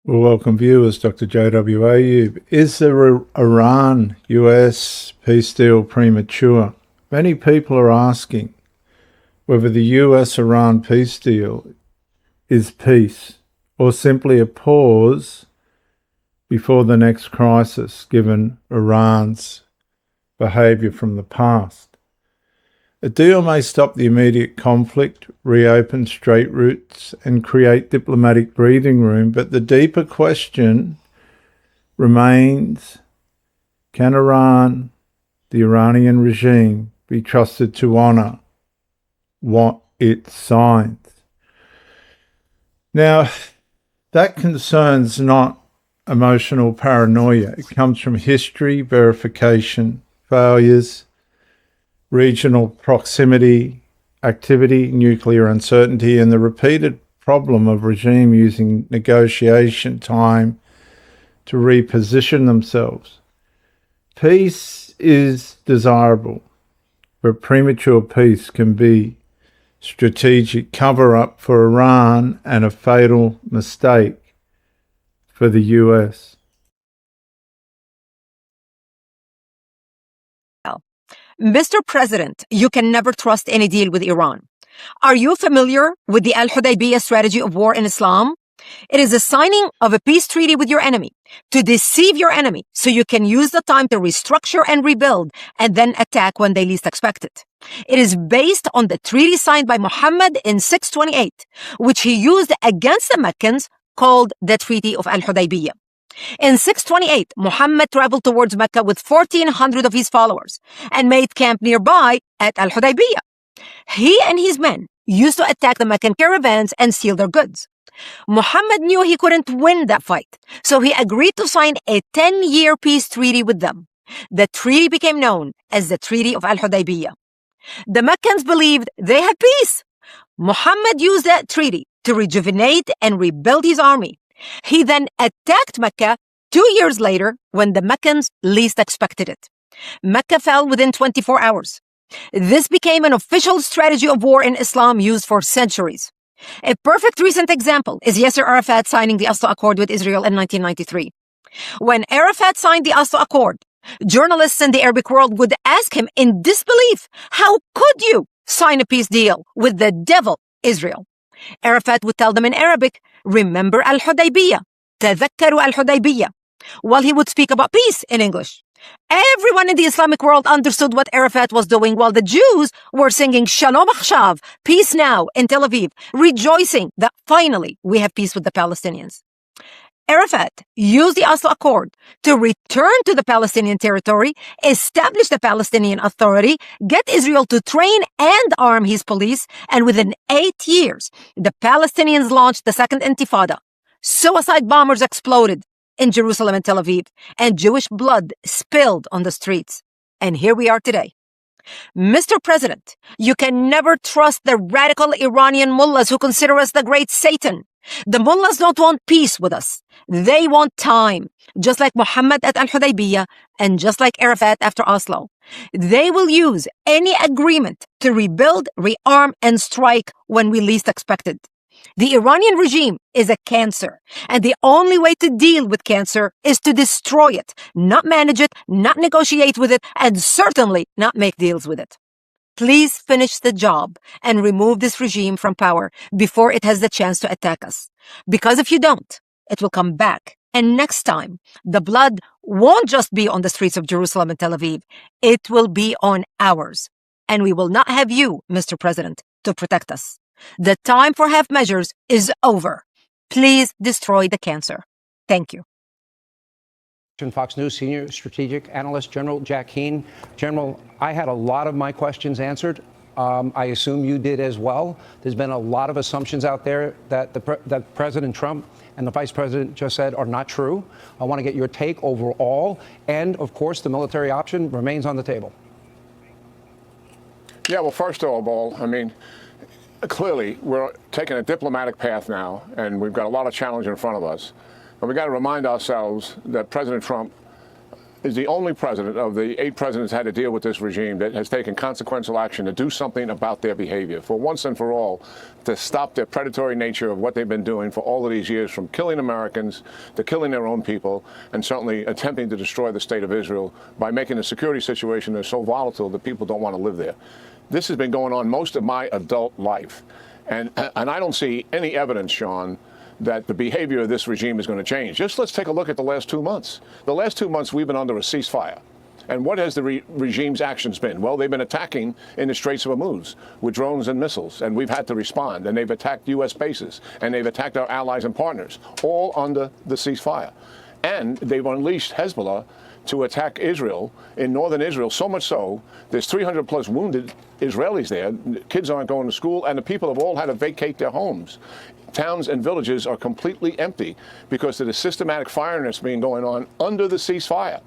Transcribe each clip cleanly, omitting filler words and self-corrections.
Well, welcome viewers, Dr. JW Ayub. Is the Iran-US peace deal premature? Many people are asking whether the US-Iran peace deal is peace or simply a pause before the next crisis, given Iran's behaviour from the past. A deal may stop the immediate conflict, reopen straight routes, and create diplomatic breathing room, but the deeper question remains, can Iran, the Iranian regime, be trusted to honour what it signs? Now, that concern's not emotional paranoia. It comes from history, verification, failures, regional proximity, activity, nuclear uncertainty, and the repeated problem of regime using negotiation time to reposition themselves. Peace is desirable, but premature peace can be strategic cover-up for Iran and a fatal mistake for the US. Mr. President, you can never trust any deal with Iran. Are you familiar with the Al-Hudaybiyah strategy of war in Islam? It is a signing of a peace treaty with your enemy to deceive your enemy so you can use the time to restructure and rebuild and then attack when they least expect it. It is based on the treaty signed by Muhammad in 628, which he used against the Meccans, called the Treaty of Al-Hudaybiyah. In 628, Muhammad traveled towards Mecca with 1,400 of his followers and made camp nearby at Al-Hudaybiyah. He and his men used to attack the Meccan caravans and steal their goods. Muhammad knew he couldn't win that fight, so he agreed to sign a 10-year peace treaty with them. The treaty became known as the Treaty of Al-Hudaybiyah. The Meccans believed they had peace. Muhammad used that treaty to rejuvenate and rebuild his army. He then attacked Mecca 2 years later when the Meccans least expected it. Mecca fell within 24 hours. This became an official strategy of war in Islam used for centuries. A perfect recent example is Yasser Arafat signing the Oslo Accord with Israel in 1993. When Arafat signed the Oslo Accord, journalists in the Arabic world would ask him in disbelief, how could you sign a peace deal with the devil, Israel? Arafat would tell them in Arabic, remember Al-Hudaybiyah, تذكروا Al-Hudaybiyah, while he would speak about peace in English. Everyone in the Islamic world understood what Arafat was doing, while the Jews were singing Shalom Achshav, peace now, in Tel Aviv, rejoicing that finally we have peace with the Palestinians. Arafat used the Oslo Accord to return to the Palestinian territory, establish the Palestinian Authority, get Israel to train and arm his police, and within 8 years, the Palestinians launched the Second Intifada. Suicide bombers exploded in Jerusalem and Tel Aviv, and Jewish blood spilled on the streets. And here we are today. Mr. President, you can never trust the radical Iranian mullahs who consider us the great Satan. The mullahs don't want peace with us. They want time, just like Muhammad at Al-Hudaybiyah and just like Arafat after Oslo. They will use any agreement to rebuild, rearm, and strike when we least expect it. The Iranian regime is a cancer, and the only way to deal with cancer is to destroy it, not manage it, not negotiate with it, and certainly not make deals with it. Please finish the job and remove this regime from power before it has the chance to attack us. Because if you don't, it will come back. And next time, the blood won't just be on the streets of Jerusalem and Tel Aviv. It will be on ours. And we will not have you, Mr. President, to protect us. The time for half measures is over. Please destroy the cancer. Thank you. Fox News senior strategic analyst, General Jack Keane. General, I had a lot of my questions answered. I assume you did as well. There's been a lot of assumptions out there that that President Trump and the Vice President just said are not true. I want to get your take overall. And, of course, the military option remains on the table. Yeah, well, first of all, I mean, clearly we're taking a diplomatic path now, and we've got a lot of challenge in front of us. But we've got to remind ourselves that President Trump is the only president of the 8 presidents had to deal with this regime that has taken consequential action to do something about their behavior, for once and for all, to stop their predatory nature of what they've been doing for all of these years, from killing Americans to killing their own people, and certainly attempting to destroy the state of Israel by making the security situation that's so volatile that people don't want to live there. This has been going on most of my adult life. And I don't see any evidence, Sean, that the behavior of this regime is going to change. Just let's take a look at the last 2 months. The last 2 months, we've been under a ceasefire. And what has the regime's actions been? Well, they've been attacking in the Straits of Hormuz with drones and missiles, and we've had to respond. And they've attacked U.S. bases, and they've attacked our allies and partners, all under the ceasefire. And they've unleashed Hezbollah to attack Israel in northern Israel, so much so there's 300 plus wounded Israelis there. Kids aren't going to school, and the people have all had to vacate their homes. Towns and villages are completely empty because of the systematic firing that's been going on under the ceasefire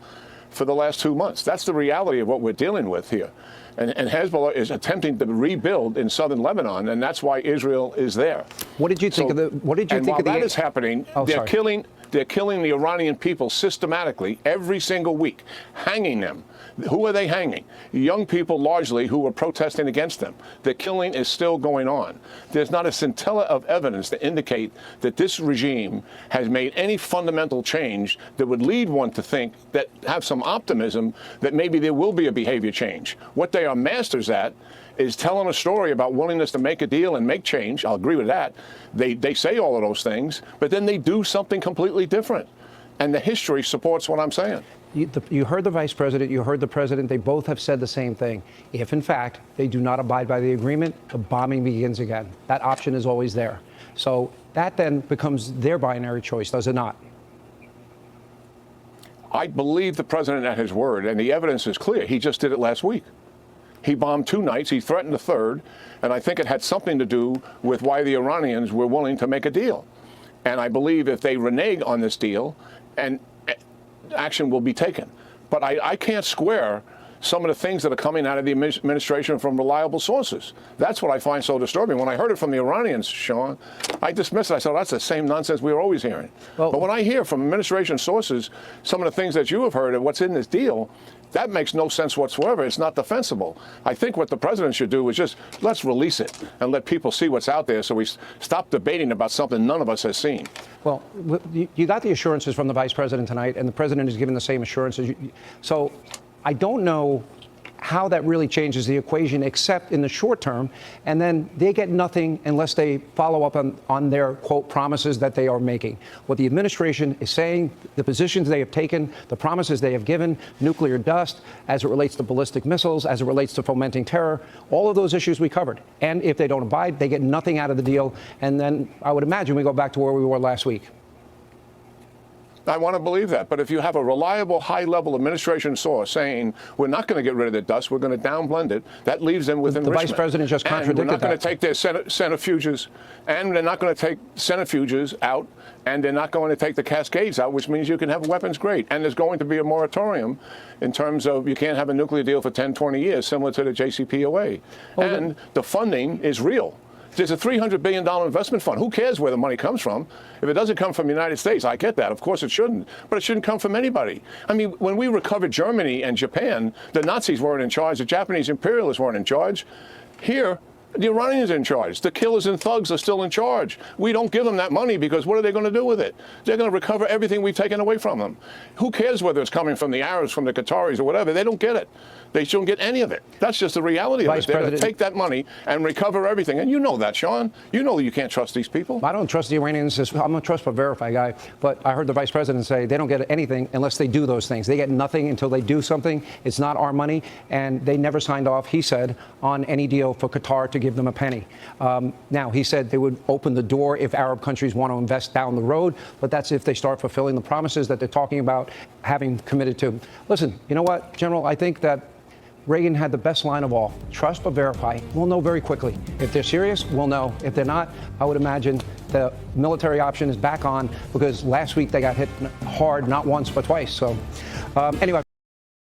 for the last 2 months. That's the reality of what we're dealing with here. And Hezbollah is attempting to rebuild in southern Lebanon, and that's why Israel is there. What did you think of the? What did you think of the? While that is happening, they're killing the Iranian people systematically every single week, hanging them. Who are they hanging? Young people largely who were protesting against them. The killing is still going on. There's not a scintilla of evidence to indicate that this regime has made any fundamental change that would lead one to think, that have some optimism that maybe there will be a behavior change. What they are masters at is telling a story about willingness to make a deal and make change. I'll agree with that. They say all of those things, but then they do something completely different. And the history supports what I'm saying. You heard the vice president, you heard the president. They both have said the same thing. If, in fact, they do not abide by the agreement, the bombing begins again. That option is always there. So that then becomes their binary choice, does it not? I believe the president at his word, and the evidence is clear. He just did it last week. He bombed 2 nights. He threatened a third. And I think it had something to do with why the Iranians were willing to make a deal. And I believe if they renege on this deal, and action will be taken. But I can't square some of the things that are coming out of the administration from reliable sources. That's what I find so disturbing. When I heard it from the Iranians, Sean, I dismissed it. I said, that's the same nonsense we were always hearing. Well, but when I hear from administration sources some of the things that you have heard of what's in this deal, that makes no sense whatsoever. It's not defensible. I think what the president should do is just let's release it and let people see what's out there so we stop debating about something none of us has seen. Well, you got the assurances from the vice president tonight, and the president is giving the same assurances. So I don't know how that really changes the equation, except in the short term. And then they get nothing unless they follow up on their, quote, promises that they are making. What the administration is saying, the positions they have taken, the promises they have given, nuclear dust, as it relates to ballistic missiles, as it relates to fomenting terror, all of those issues we covered. And if they don't abide, they get nothing out of the deal. And then I would imagine we go back to where we were last week. I want to believe that. But if you have a reliable, high-level administration source saying we're not going to get rid of the dust, we're going to downblend it, that leaves them with enrichment. The vice president just contradicted that. And we're not going to take their centrifuges, and they're not going to take centrifuges out, and they're not going to take the cascades out, which means you can have weapons grade. And there's going to be a moratorium in terms of you can't have a nuclear deal for 10, 20 years, similar to the JCPOA. Well, and the funding is real. There's a $300 billion investment fund. Who cares where the money comes from? If it doesn't come from the United States, I get that. Of course it shouldn't. But it shouldn't come from anybody. I mean, when we recovered Germany and Japan, the Nazis weren't in charge. The Japanese imperialists weren't in charge. Here, the Iranians are in charge. The killers and thugs are still in charge. We don't give them that money because what are they going to do with it? They're going to recover everything we've taken away from them. Who cares whether it's coming from the Arabs, from the Qataris, or whatever? They don't get it. They shouldn't get any of it. That's just the reality of it. They're going to take that money and recover everything. And you know that, Sean. You know you can't trust these people. I don't trust the Iranians. I'm a trust but verify guy. But I heard the vice president say they don't get anything unless they do those things. They get nothing until they do something. It's not our money. And they never signed off, he said, on any deal for Qatar to give them a penny. Now, he said they would open the door if Arab countries want to invest down the road. But that's if they start fulfilling the promises that they're talking about having committed to. Listen, you know what, General? I think that Reagan had the best line of all. Trust but verify. We'll know very quickly. If they're serious, we'll know. If they're not, I would imagine the military option is back on because last week they got hit hard, not once, but twice. So anyway.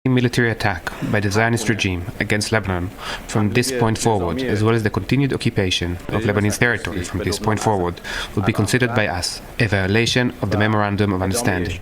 Military attack by the Zionist regime against Lebanon from this point forward, as well as the continued occupation of Lebanese territory from this point forward, will be considered by us a violation of the Memorandum of Understanding.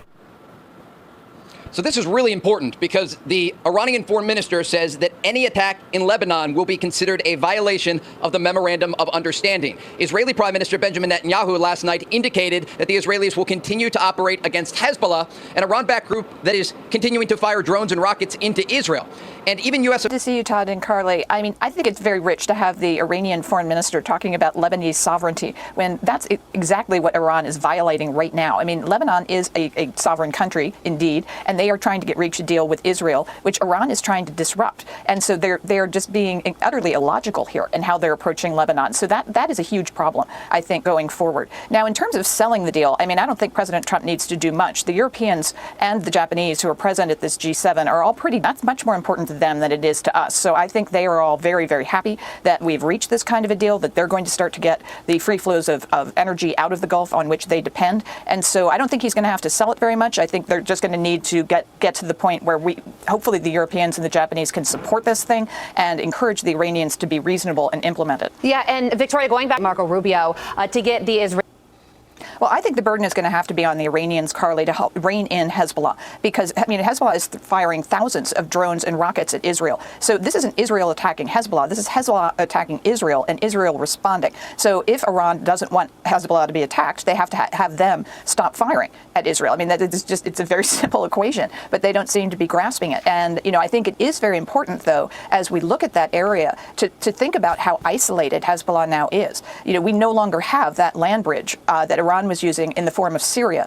So this is really important because the Iranian foreign minister says that any attack in Lebanon will be considered a violation of the Memorandum of Understanding. Israeli Prime Minister Benjamin Netanyahu last night indicated that the Israelis will continue to operate against Hezbollah, an Iran-backed group that is continuing to fire drones and rockets into Israel. And even U.S. Good to see you, Todd and Carly. I mean, I think it's very rich to have the Iranian foreign minister talking about Lebanese sovereignty when that's exactly what Iran is violating right now. I mean, Lebanon is a sovereign country, indeed, and they are trying to reach a deal with Israel, which Iran is trying to disrupt. And so they're just being utterly illogical here in how they're approaching Lebanon. So that is a huge problem, I think, going forward. Now, in terms of selling the deal, I mean, I don't think President Trump needs to do much. The Europeans and the Japanese who are present at this G7 are all that's much more important to them than it is to us. So I think they are all very, very happy that we've reached this kind of a deal, that they're going to start to get the free flows of energy out of the Gulf on which they depend. And so I don't think he's going to have to sell it very much. I think they're just going to need to get to the point where hopefully the Europeans and the Japanese can support this thing and encourage the Iranians to be reasonable and implement it. Yeah, and Victoria, going back to Marco Rubio, to get the Israeli... Well, I think the burden is going to have to be on the Iranians, Carly, to help rein in Hezbollah, because, I mean, Hezbollah is firing thousands of drones and rockets at Israel. So this isn't Israel attacking Hezbollah. This is Hezbollah attacking Israel and Israel responding. So if Iran doesn't want Hezbollah to be attacked, they have to have them stop firing at Israel. I mean, it's a very simple equation, but they don't seem to be grasping it. And, you know, I think it is very important, though, as we look at that area, to think about how isolated Hezbollah now is. You know, we no longer have that land bridge that Iran was using in the form of Syria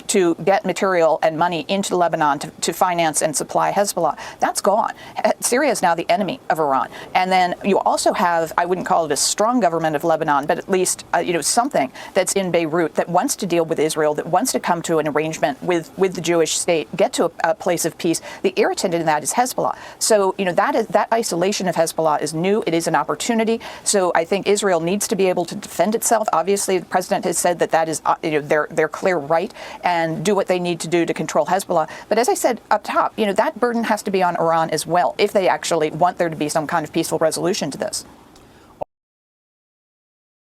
to get material and money into Lebanon to finance and supply Hezbollah. That's gone. Syria is now the enemy of Iran. And then you also have, I wouldn't call it a strong government of Lebanon, but at least, something that's in Beirut that wants to deal with Israel, that wants to come to an arrangement with the Jewish state, get to a place of peace. The irritant in that is Hezbollah. So, that isolation of Hezbollah is new. It is an opportunity. So I think Israel needs to be able to defend itself. Obviously, the president has said that is their clear right, and do what they need to do to control Hezbollah. But as I said up top, that burden has to be on Iran as well if they actually want there to be some kind of peaceful resolution to this.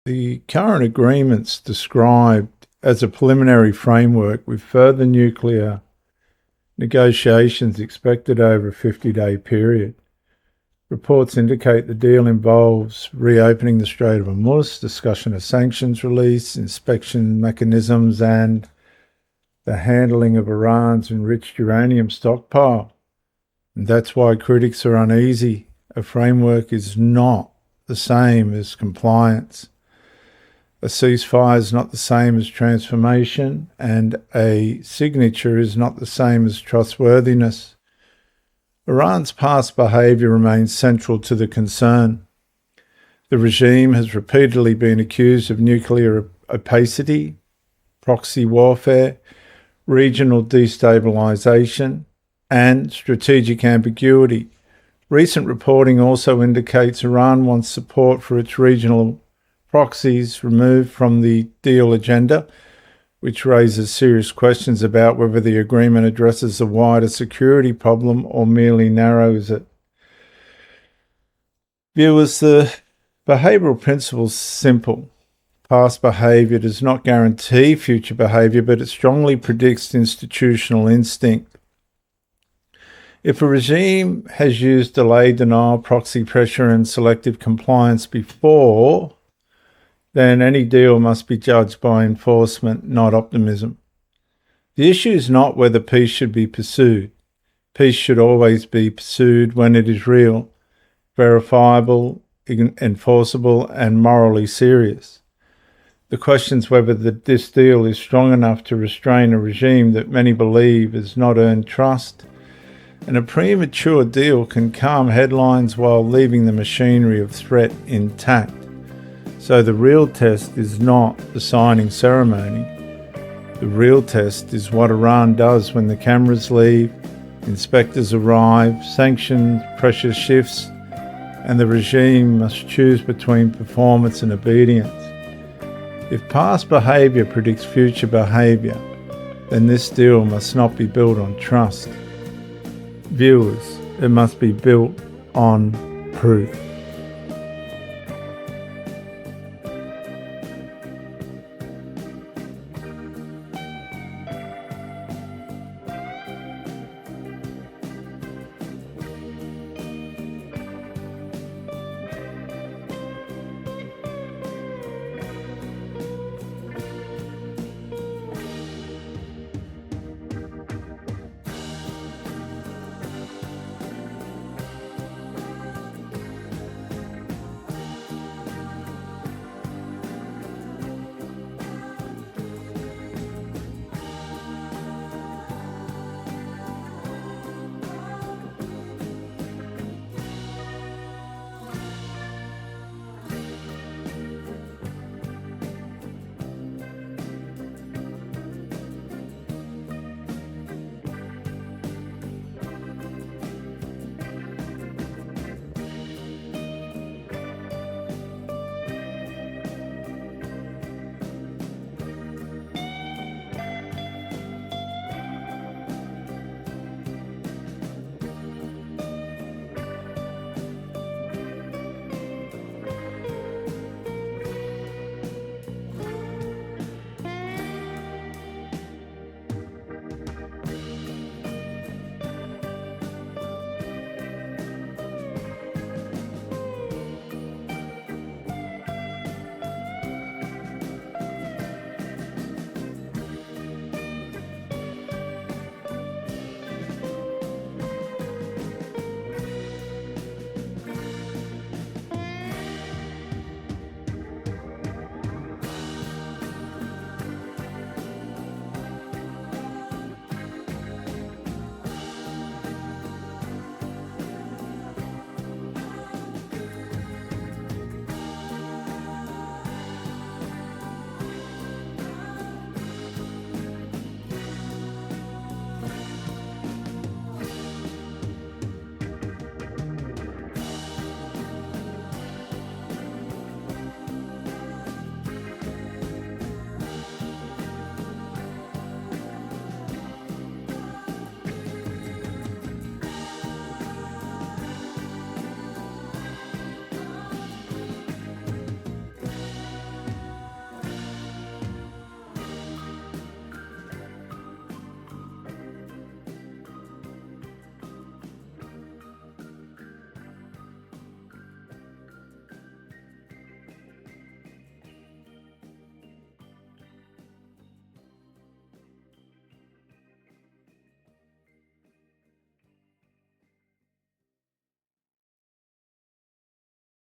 The current agreements described as a preliminary framework with further nuclear negotiations expected over a 50-day period. Reports indicate the deal involves reopening the Strait of Hormuz, discussion of sanctions release, inspection mechanisms, and the handling of Iran's enriched uranium stockpile. And that's why critics are uneasy. A framework is not the same as compliance. A ceasefire is not the same as transformation, and a signature is not the same as trustworthiness. Iran's past behaviour remains central to the concern. The regime has repeatedly been accused of nuclear opacity, proxy warfare, regional destabilisation, and strategic ambiguity. Recent reporting also indicates Iran wants support for its regional proxies removed from the deal agenda, which raises serious questions about whether the agreement addresses a wider security problem or merely narrows it. Viewers, the behavioural principle is simple. Past behaviour does not guarantee future behaviour, but it strongly predicts institutional instinct. If a regime has used delay, denial, proxy pressure and selective compliance before, then any deal must be judged by enforcement, not optimism. The issue is not whether peace should be pursued. Peace should always be pursued when it is real, verifiable, enforceable, and morally serious. The question is whether this deal is strong enough to restrain a regime that many believe has not earned trust. And a premature deal can calm headlines while leaving the machinery of threat intact. So the real test is not the signing ceremony. The real test is what Iran does when the cameras leave, inspectors arrive, sanctions, pressure shifts, and the regime must choose between performance and obedience. If past behaviour predicts future behaviour, then this deal must not be built on trust. Viewers, it must be built on proof.